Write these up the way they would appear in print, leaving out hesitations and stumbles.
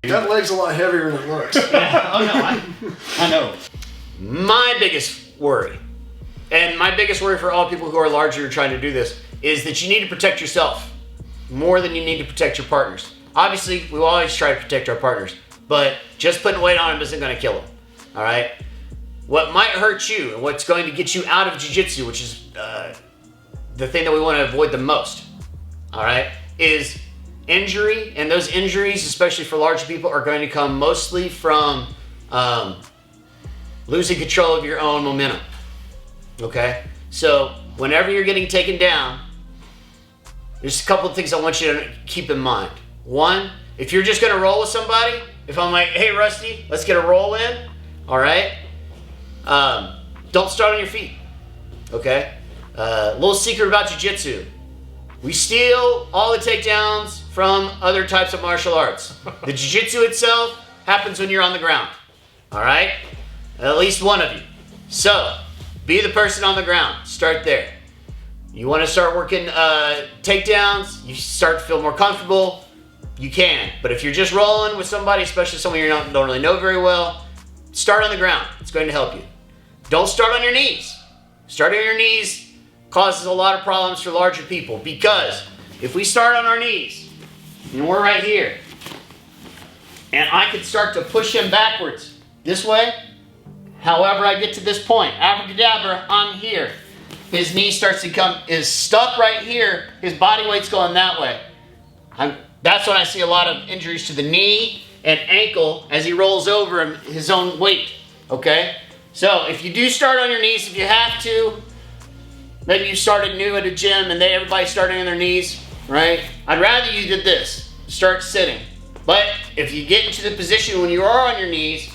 That leg's a lot heavier than it looks. Yeah. Oh no, I know. My biggest worry, and my biggest worry for all people who are larger trying to do this, is that you need to protect yourself more than you need to protect your partners. Obviously, we always try to protect our partners, but just putting weight on them isn't going to kill them. All right. What might hurt you and what's going to get you out of jiu-jitsu, which is the thing that we want to avoid the most, all right, is injury. And those injuries, especially for larger people, are going to come mostly from losing control of your own momentum. Okay? So whenever you're getting taken down, there's a couple of things I want you to keep in mind. One, if you're just going to roll with somebody, if I'm like, hey, Rusty, let's get a roll in, all right? Don't start on your feet, okay? Little secret about jiu-jitsu. We steal all the takedowns from other types of martial arts. The jiu-jitsu itself happens when you're on the ground, all right? At least one of you. So, be the person on the ground. Start there. You want to start working takedowns, you start to feel more comfortable, you can. But if you're just rolling with somebody, especially someone you don't really know very well, start on the ground. It's going to help you. Don't start on your knees. Starting on your knees causes a lot of problems for larger people, because if we start on our knees, and we're right here, and I could start to push him backwards this way, however I get to this point, abracadabra, I'm here. His knee starts to is stuck right here, his body weight's going that way. That's when I see a lot of injuries to the knee and ankle as he rolls over his own weight, okay? So if you do start on your knees, if you have to, maybe you started new at a gym and everybody's starting on their knees, right? I'd rather you did this, start sitting. But if you get into the position when you are on your knees,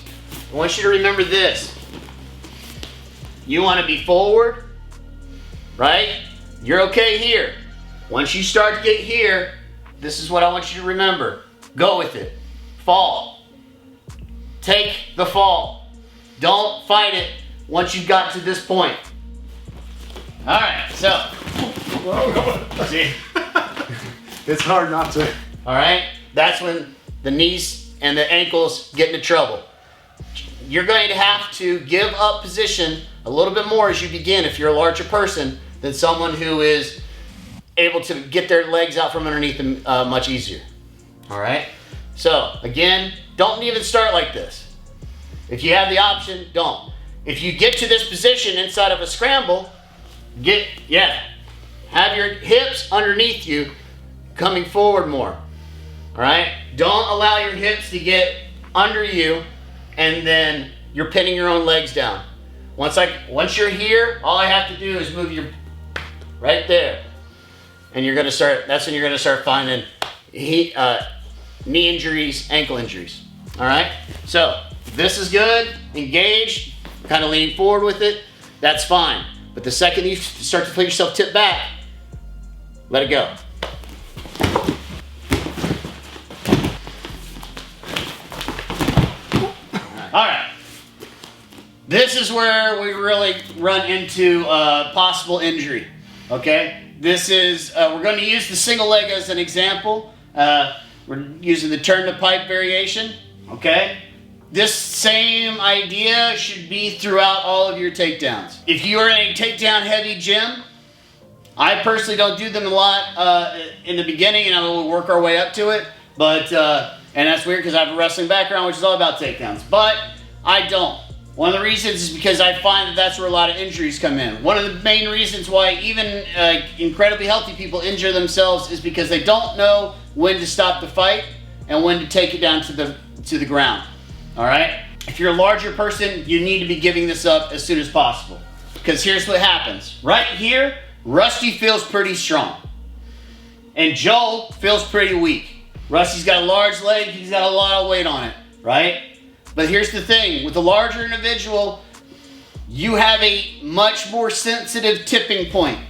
I want you to remember this. You want to be forward, right? You're okay here. Once you start to get here, this is what I want you to remember. Go with it. Fall. Take the fall. Don't fight it once you've got to this point. All right, so. See? It's hard not to. All right, that's when the knees and the ankles get into trouble. You're going to have to give up position a little bit more as you begin if you're a larger person than someone who is able to get their legs out from underneath them much easier. All right, so again, don't even start like this. If you have the option, don't. If you get to this position inside of a scramble, have your hips underneath you coming forward more. All right, don't allow your hips to get under you and then you're pinning your own legs down. Once you're here, all I have to do is move your right there. And that's when you're gonna start finding knee injuries, ankle injuries. All right, so this is good, engaged, kind of leaning forward with it, that's fine. But the second you start to feel yourself tip back, let it go. All right, this is where we really run into possible injury, okay? This is, we're going to use the single leg as an example. We're using the turn to pipe variation, okay? This same idea should be throughout all of your takedowns. If you are in a takedown heavy gym, I personally don't do them a lot in the beginning, and I will work our way up to it. But, and that's weird because I have a wrestling background, which is all about takedowns. But I don't. One of the reasons is because I find that that's where a lot of injuries come in. One of the main reasons why even incredibly healthy people injure themselves is because they don't know when to stop the fight and when to take it down to the ground. All right? If you're a larger person, you need to be giving this up as soon as possible. Because here's what happens. Right here, Rusty feels pretty strong. And Joel feels pretty weak. Rusty's got a large leg, he's got a lot of weight on it, right? But here's the thing, with a larger individual, you have a much more sensitive tipping point.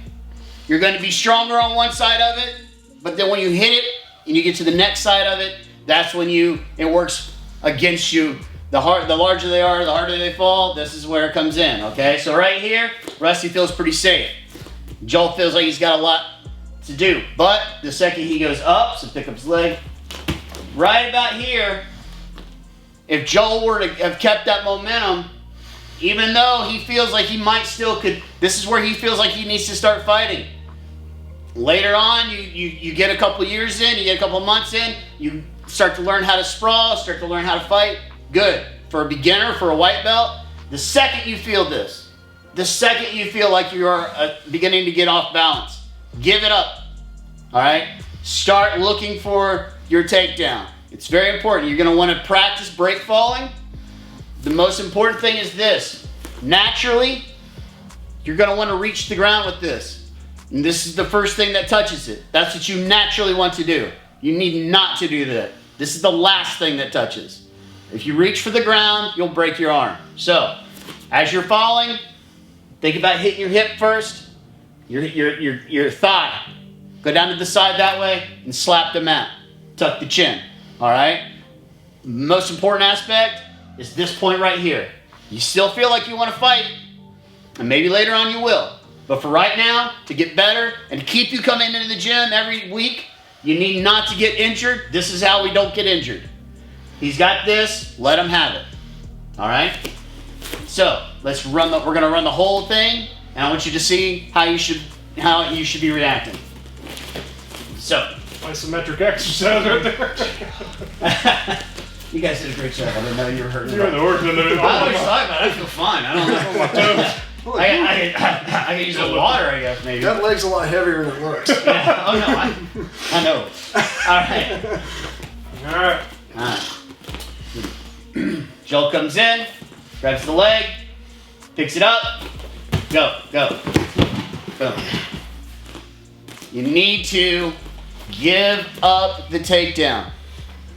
You're going to be stronger on one side of it, but then when you hit it and you get to the next side of it, that's when it works against you. The larger they are, the harder they fall. This is where it comes in, okay? So right here, Rusty feels pretty safe. Joel feels like he's got a lot to do, but the second he goes up, so pick up his leg, right about here, if Joel were to have kept that momentum, even though he feels like he might still could, this is where he feels like he needs to start fighting. Later on, you get a couple years in, you get a couple months in, you start to learn how to sprawl, start to learn how to fight. Good. For a beginner, for a white belt, the second you feel this, the second you feel like you are beginning to get off balance, give it up. All right? Start looking for your takedown. It's very important. You're going to want to practice break falling. The most important thing is this. Naturally, you're going to want to reach the ground with this. And this is the first thing that touches it. That's what you naturally want to do. You need not to do that. This is the last thing that touches. If you reach for the ground, you'll break your arm. So, as you're falling, think about hitting your hip first, your thigh. Go down to the side that way and slap the mat. Tuck the chin. All right? Most important aspect is this point right here. You still feel like you want to fight, and maybe later on you will. But for right now, to get better and to keep you coming into the gym every week, you need not to get injured. This is how we don't get injured. He's got this. Let him have it. All right? So let's run. We're going to run the whole thing, and I want you to see how you should be reacting. So. Isometric exercise right there. You guys did a great job. I didn't know you were hurting. You're in the work. I always thought about it. I feel fine. I don't know. I can use the water, I guess, maybe. That leg's a lot heavier than it looks. Yeah. Oh, no. I know. All right. All right. Joel comes in, grabs the leg, picks it up. Go. Boom. You need to give up the takedown.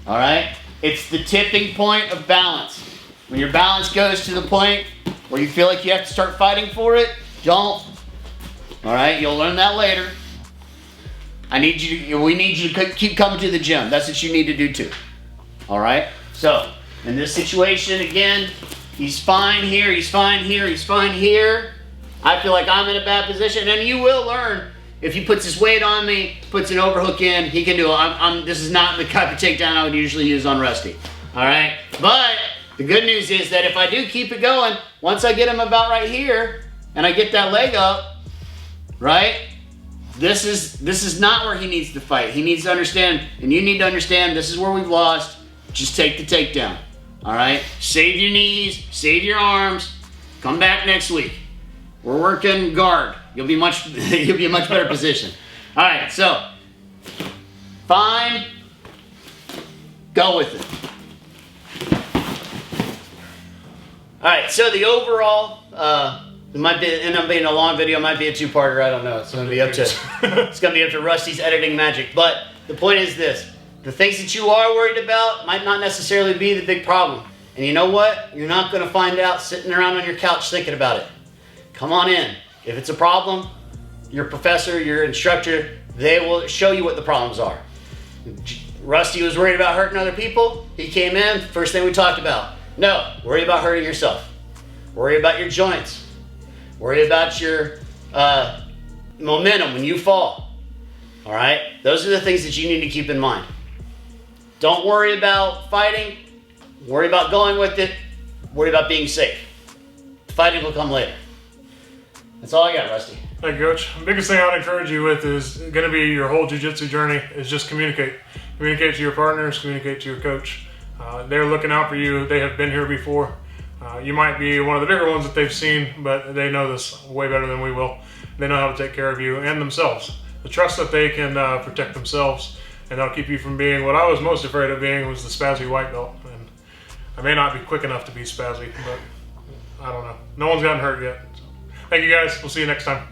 All right? It's the tipping point of balance. When your balance goes to the point where you feel like you have to start fighting for it, don't. All right? You'll learn that later. We need you to keep coming to the gym. That's what you need to do too. All right? So, in this situation, again, he's fine here, he's fine here, he's fine here. I feel like I'm in a bad position, and you will learn. If he puts his weight on me, puts an overhook in, he can do it. This is not the type of takedown I would usually use on Rusty. All right? But the good news is that if I do keep it going, once I get him about right here, and I get that leg up, right? This is not where he needs to fight. He needs to understand, and you need to understand, this is where we've lost. Just take the takedown. All right? Save your knees, save your arms. Come back next week. We're working guard. You'll be a much better position. All right, so fine. Go with it. All right, so the overall, it might end up being a long video. It might be a two-parter. I don't know. It's going to be up to Rusty's editing magic. But the point is this: the things that you are worried about might not necessarily be the big problem. And you know what? You're not going to find out sitting around on your couch thinking about it. Come on in. If it's a problem, your professor, your instructor, they will show you what the problems are. Rusty was worried about hurting other people. He came in, first thing we talked about. No, worry about hurting yourself. Worry about your joints. Worry about your momentum when you fall. All right? Those are the things that you need to keep in mind. Don't worry about fighting. Worry about going with it. Worry about being safe. Fighting will come later. That's all I got, Rusty. Thank you, Coach. The biggest thing I'd encourage you with is going to be your whole jiu-jitsu journey is just communicate. Communicate to your partners, communicate to your coach. They're looking out for you. They have been here before. You might be one of the bigger ones that they've seen, but they know this way better than we will. They know how to take care of you and themselves. The trust that they can protect themselves, and that'll keep you from being what I was most afraid of being was the spazzy white belt. And I may not be quick enough to be spazzy, but I don't know. No one's gotten hurt yet. So, thank you guys. We'll see you next time.